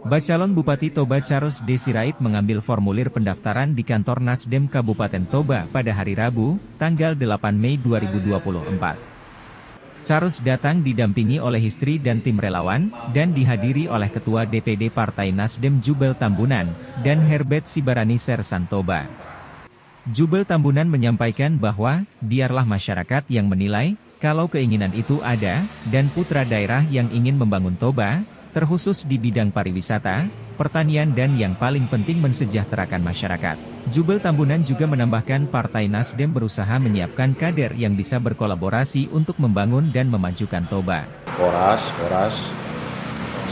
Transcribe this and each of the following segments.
Bacalon Bupati Toba Charles D. Sirait mengambil formulir pendaftaran di kantor Nasdem Kabupaten Toba pada hari Rabu, tanggal 8 Mei 2024. Charles datang didampingi oleh istri dan tim relawan, dan dihadiri oleh Ketua DPD Partai Nasdem Jubel Tambunan, dan Herbert Sibarani Sersan Toba. Jubel Tambunan menyampaikan bahwa, biarlah masyarakat yang menilai, kalau keinginan itu ada, dan putra daerah yang ingin membangun Toba, terkhusus di bidang pariwisata, pertanian dan yang paling penting mensejahterakan masyarakat. Jubel Tambunan juga menambahkan Partai Nasdem berusaha menyiapkan kader yang bisa berkolaborasi untuk membangun dan memajukan Toba. Horas,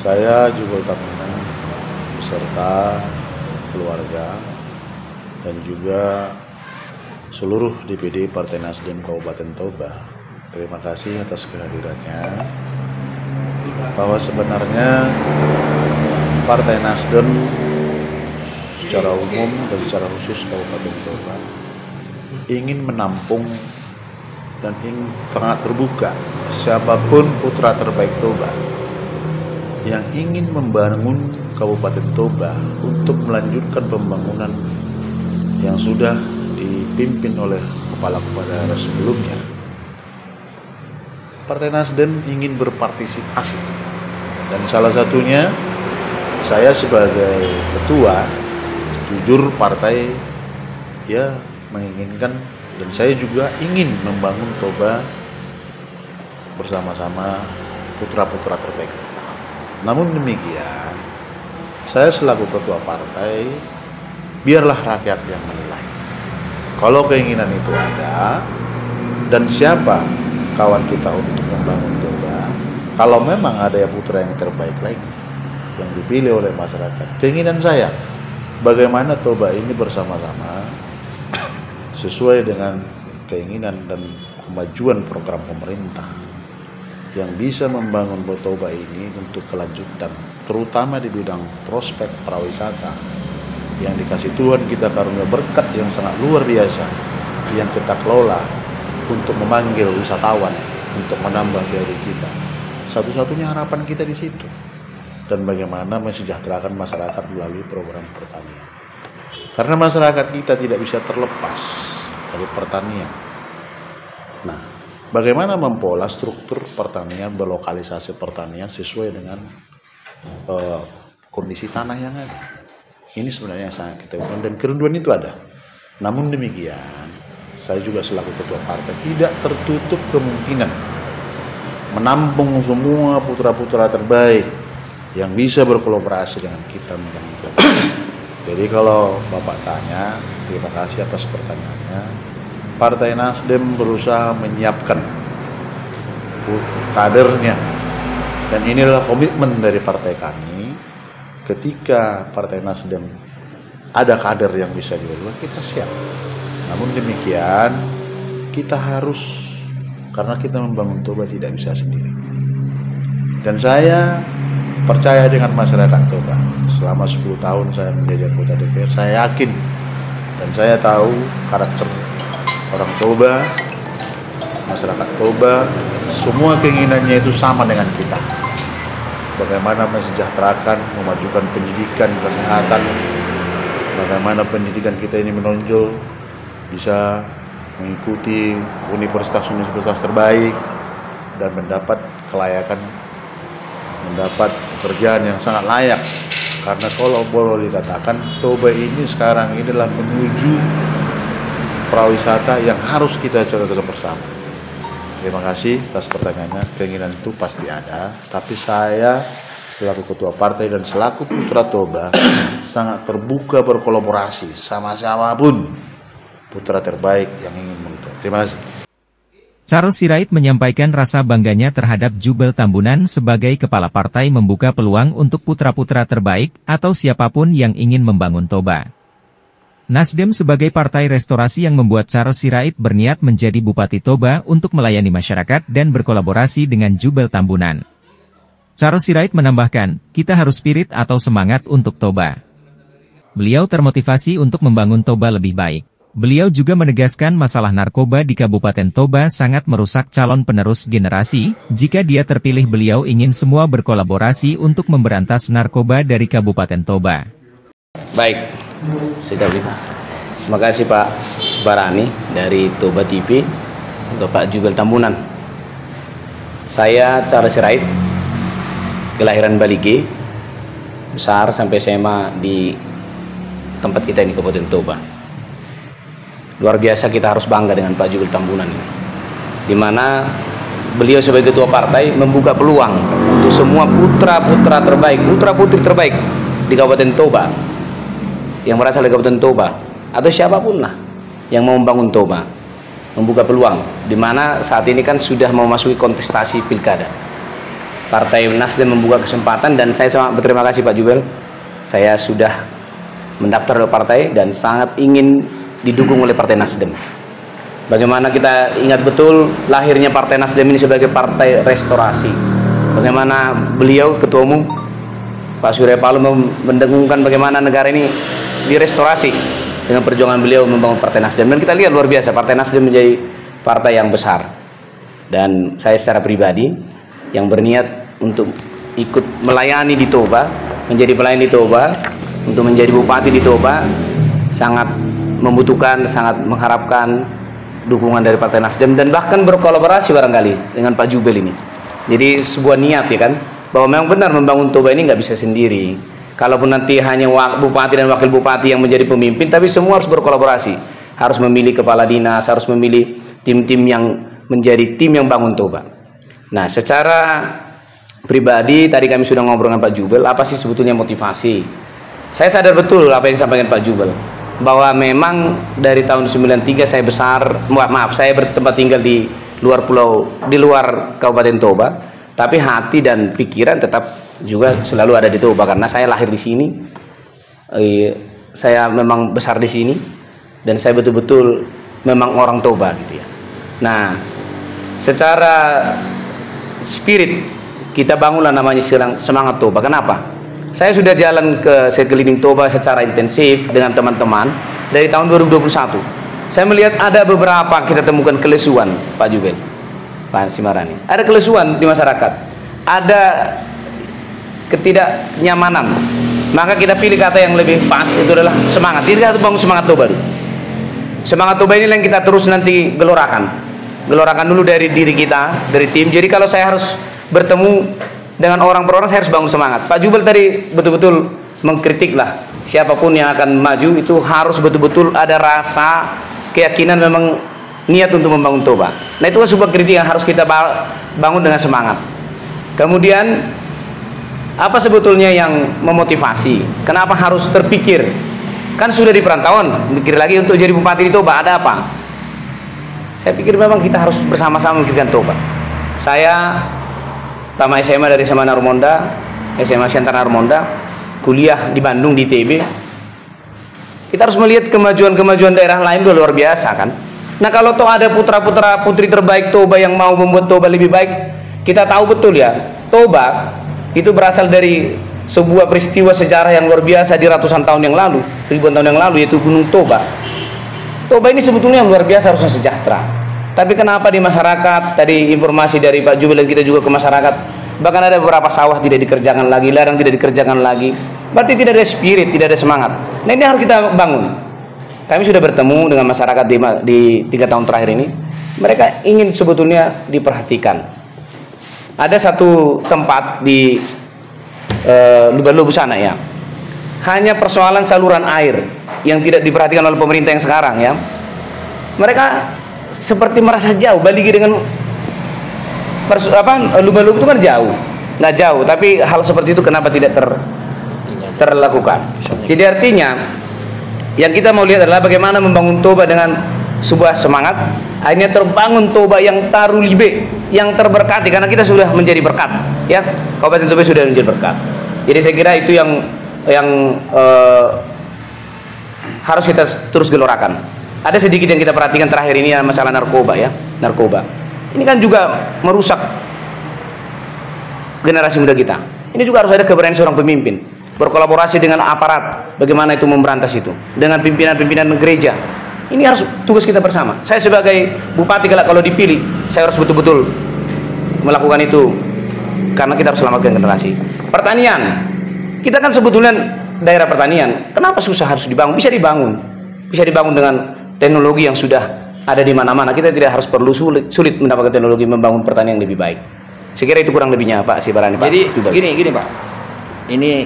saya Jubel Tambunan beserta keluarga dan juga seluruh DPD Partai Nasdem Kabupaten Toba. Terima kasih atas kehadirannya. Bahwa sebenarnya Partai Nasdem secara umum dan secara khusus Kabupaten Toba ingin menampung dan ingin sangat terbuka siapapun putra terbaik Toba yang ingin membangun Kabupaten Toba untuk melanjutkan pembangunan yang sudah dipimpin oleh kepala-kepala daerah sebelumnya. Partai Nasdem ingin berpartisipasi, dan salah satunya saya sebagai ketua, jujur partai menginginkan, dan saya juga ingin membangun Toba bersama-sama putra-putra terbaik. Namun demikian, saya selaku ketua partai, biarlah rakyat yang menilai. Kalau keinginan itu ada, dan siapa kawan kita untuk membangun Toba, kalau memang ada putra yang terbaik lagi yang dipilih oleh masyarakat, keinginan saya bagaimana Toba ini bersama-sama sesuai dengan keinginan dan kemajuan program pemerintah yang bisa membangun Toba ini untuk kelanjutan, terutama di bidang prospek pariwisata yang dikasih Tuhan kita karunia berkat yang sangat luar biasa yang kita kelola untuk memanggil wisatawan, untuk menambah dari kita. Satu-satunya harapan kita di situ. Dan bagaimana mensejahterakan masyarakat melalui program pertanian. Karena masyarakat kita tidak bisa terlepas dari pertanian. Nah, bagaimana mempola struktur pertanian, berlokalisasi pertanian sesuai dengan kondisi tanah yang ada. Ini sebenarnya yang sangat kita butuhkan, dan kerinduan itu ada. Namun demikian, saya juga selaku ketua partai tidak tertutup kemungkinan menampung semua putra-putra terbaik yang bisa berkolaborasi dengan kita. Jadi kalau Bapak tanya, terima kasih atas pertanyaannya. Partai Nasdem berusaha menyiapkan kadernya, dan inilah komitmen dari partai kami. Ketika Partai Nasdem ada kader yang bisa dilakukan, kita siap. Namun demikian, kita harus, karena kita membangun Toba tidak bisa sendiri. Dan saya percaya dengan masyarakat Toba. Selama 10 tahun saya menjadi anggota DPR, saya yakin dan saya tahu karakter orang Toba, masyarakat Toba, semua keinginannya itu sama dengan kita. Bagaimana mensejahterakan, memajukan pendidikan, kesehatan, bagaimana pendidikan kita ini menonjol, bisa mengikuti universitas-universitas terbaik dan mendapat kelayakan, mendapat pekerjaan yang sangat layak. Karena kalau boleh dikatakan, Toba ini sekarang inilah menuju prawisata yang harus kita jaga bersama. Terima kasih atas pertanyaannya. Keinginan itu pasti ada, tapi saya selaku ketua partai dan selaku putra Toba sangat terbuka berkolaborasi sama siapapun putra terbaik yang ingin menentukan. Terima kasih. Charles Sirait menyampaikan rasa bangganya terhadap Jubel Tambunan sebagai kepala partai membuka peluang untuk putra-putra terbaik atau siapapun yang ingin membangun Toba. Nasdem sebagai partai restorasi yang membuat Charles Sirait berniat menjadi Bupati Toba untuk melayani masyarakat dan berkolaborasi dengan Jubel Tambunan. Charles Sirait menambahkan, kita harus spirit atau semangat untuk Toba. Beliau termotivasi untuk membangun Toba lebih baik. Beliau juga menegaskan masalah narkoba di Kabupaten Toba sangat merusak calon penerus generasi. Jika dia terpilih, beliau ingin semua berkolaborasi untuk memberantas narkoba dari Kabupaten Toba. Baik, terima kasih Pak Suparani dari Toba TV, untuk Pak Jubel Tambunan. Saya Charles Sirait, kelahiran Bali G, besar sampai SMA di tempat kita ini, Kabupaten Toba. Luar biasa, kita harus bangga dengan Pak Jubel Tambunan ini, dimana beliau sebagai ketua partai membuka peluang untuk semua putra-putra terbaik, putra-putri terbaik di Kabupaten Toba, yang berasal dari Kabupaten Toba, atau siapapun lah yang mau membangun Toba, membuka peluang, dimana saat ini kan sudah memasuki kontestasi pilkada. Partai Nasdem membuka kesempatan, dan saya sangat berterima kasih Pak Jubel, saya sudah mendaftar ke partai dan sangat ingin didukung oleh Partai Nasdem. Bagaimana kita ingat betul lahirnya Partai Nasdem ini sebagai partai restorasi. Bagaimana beliau Ketua Umum Pak Surya Paloh mendengungkan bagaimana negara ini direstorasi dengan perjuangan beliau membangun Partai Nasdem. Dan kita lihat luar biasa, Partai Nasdem menjadi partai yang besar. Dan saya secara pribadi yang berniat untuk ikut melayani di Toba, menjadi pelayan di Toba, untuk menjadi bupati di Toba, sangat membutuhkan, sangat mengharapkan dukungan dari Partai Nasdem, dan bahkan berkolaborasi barangkali dengan Pak Jubel ini. Jadi sebuah niat ya kan, bahwa memang benar membangun Toba ini nggak bisa sendiri. Kalaupun nanti hanya bupati dan wakil bupati yang menjadi pemimpin, tapi semua harus berkolaborasi, harus memilih kepala dinas, harus memilih tim-tim yang menjadi tim yang bangun Toba. Nah, secara pribadi tadi kami sudah ngobrol dengan Pak Jubel, apa sih sebetulnya motivasi. Saya sadar betul apa yang disampaikan Pak Jubel, bahwa memang dari tahun 93 saya saya bertempat tinggal di luar pulau, di luar Kabupaten Toba, tapi hati dan pikiran tetap juga selalu ada di Toba, karena saya lahir di sini, saya memang besar di sini, dan saya betul-betul memang orang Toba gitu ya. Nah, secara spirit kita bangunlah namanya semangat Toba. Kenapa? Saya sudah jalan ke sekeliling Toba secara intensif dengan teman-teman dari tahun 2021. Saya melihat ada beberapa kita temukan kelesuan, Pak Jubel, Pak Simarani. Ada kelesuan di masyarakat, ada ketidaknyamanan. Maka kita pilih kata yang lebih pas, itu adalah semangat. Jadi kita harus bangun semangat Toba dulu. Semangat Toba ini yang kita terus nanti gelorakan dulu dari diri kita, dari tim. Jadi kalau saya harus bertemu dengan orang per orang, saya harus bangun semangat. Pak Jubel tadi betul-betul mengkritik lah, siapapun yang akan maju itu harus betul-betul ada rasa keyakinan, memang niat untuk membangun Toba. Nah, itu kan sebuah kritik yang harus kita bangun dengan semangat. Kemudian apa sebetulnya yang memotivasi? Kenapa harus terpikir? Kan sudah di perantauan, mikir lagi untuk jadi bupati di Toba, ada apa? Saya pikir memang kita harus bersama-sama memikirkan Toba. Saya tamat SMA dari SMA Narmonda, SMA Siantar Narmonda, kuliah di Bandung di ITB. Kita harus melihat kemajuan-kemajuan daerah lain itu luar biasa kan. Nah, kalau toh ada putra-putra putri terbaik Toba yang mau membuat Toba lebih baik, kita tahu betul ya, Toba itu berasal dari sebuah peristiwa sejarah yang luar biasa di ratusan tahun yang lalu, ribuan tahun yang lalu, yaitu Gunung Toba. Toba ini sebetulnya luar biasa, harusnya sejahtera. Tapi kenapa di masyarakat, tadi informasi dari Pak Jubel dan kita juga ke masyarakat, bahkan ada beberapa sawah tidak dikerjakan lagi, ladang tidak dikerjakan lagi, berarti tidak ada spirit, tidak ada semangat. Nah, ini harus kita bangun. Kami sudah bertemu dengan masyarakat di 3 tahun terakhir ini, mereka ingin sebetulnya diperhatikan. Ada satu tempat di Luba-Lubu sana ya, hanya persoalan saluran air yang tidak diperhatikan oleh pemerintah yang sekarang ya. Mereka seperti merasa jauh, Bali dengan Luba-Lubu itu kan jauh, nggak jauh, tapi hal seperti itu kenapa tidak terlakukan? Jadi artinya yang kita mau lihat adalah bagaimana membangun Toba dengan sebuah semangat, akhirnya terbangun Toba yang tarulibe, yang terberkati, karena kita sudah menjadi berkat ya, Kabupaten Toba sudah menjadi berkat. Jadi saya kira itu yang harus kita terus gelorakan. Ada sedikit yang kita perhatikan terakhir ini ya, masalah narkoba ya, narkoba ini kan juga merusak generasi muda kita. Ini juga harus ada keberanian seorang pemimpin berkolaborasi dengan aparat, bagaimana itu memberantas itu, dengan pimpinan-pimpinan gereja, Ini harus tugas kita bersama. Saya sebagai bupati kalau dipilih, saya harus betul-betul melakukan itu karena kita harus selamatkan generasi. Pertanian, kita kan sebetulnya daerah pertanian. Kenapa susah harus dibangun? Bisa dibangun dengan teknologi yang sudah ada di mana-mana. Kita tidak harus perlu sulit mendapatkan teknologi membangun pertanian yang lebih baik. Saya kira itu kurang lebihnya Pak Sibarani. Jadi Pak. gini Pak, ini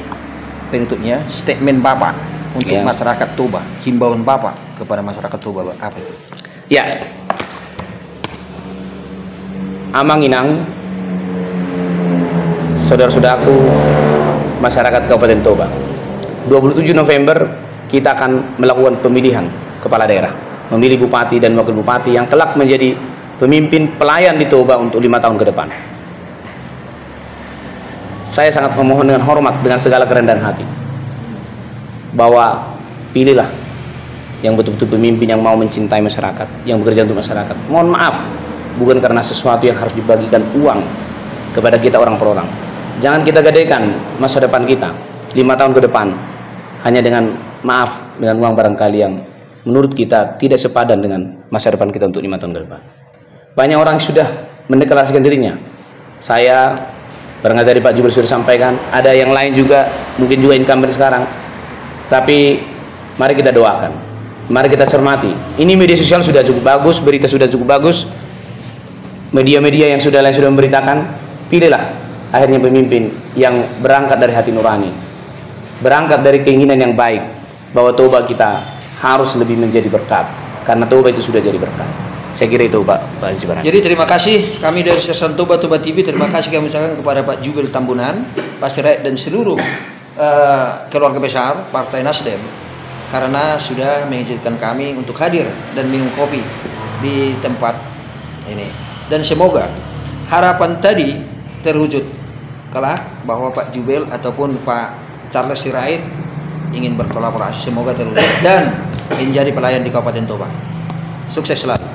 bentuknya statement Bapak untuk masyarakat Toba, himbauan Bapak kepada masyarakat Toba apa itu? Ya, Amanginang, saudara-saudaraku, masyarakat Kabupaten Toba. 27 November kita akan melakukan pemilihan kepala daerah, memilih bupati dan wakil bupati yang kelak menjadi pemimpin pelayan di Toba untuk 5 tahun ke depan. Saya sangat memohon dengan hormat, dengan segala kerendahan hati, bahwa pilihlah yang betul-betul pemimpin yang mau mencintai masyarakat, yang bekerja untuk masyarakat. Mohon maaf, bukan karena sesuatu yang harus dibagikan uang kepada kita orang per orang. Jangan kita gadaikan masa depan kita 5 tahun ke depan hanya dengan maaf, dengan uang barangkali yang menurut kita tidak sepadan dengan masa depan kita untuk 5 tahun ke depan. Banyak orang sudah mendeklarasikan dirinya. Saya barangkali tadi Pak Jubir sudah sampaikan, ada yang lain juga, mungkin juga incumbent sekarang. Tapi mari kita doakan, mari kita cermati. Ini media sosial sudah cukup bagus, berita sudah cukup bagus, media-media yang sudah memberitakan. Pilihlah akhirnya pemimpin yang berangkat dari hati nurani, berangkat dari keinginan yang baik, bahwa Toba kita harus lebih menjadi berkat, karena Toba itu sudah jadi berkat. Saya kira itu Pak Sibarani. Jadi terima kasih kami dari Sersan Toba TV, terima kasih kami ucapkan kepada Pak Jubil Tambunan, Pak Sirait dan seluruh keluarga besar Partai Nasdem karena sudah mengizinkan kami untuk hadir dan minum kopi di tempat ini. Dan semoga harapan tadi terwujud kelak, bahwa Pak Jubil ataupun Pak Charles Sirait ingin berkolaborasi, semoga terwujud dan menjadi pelayan di Kabupaten Toba. Sukses selalu.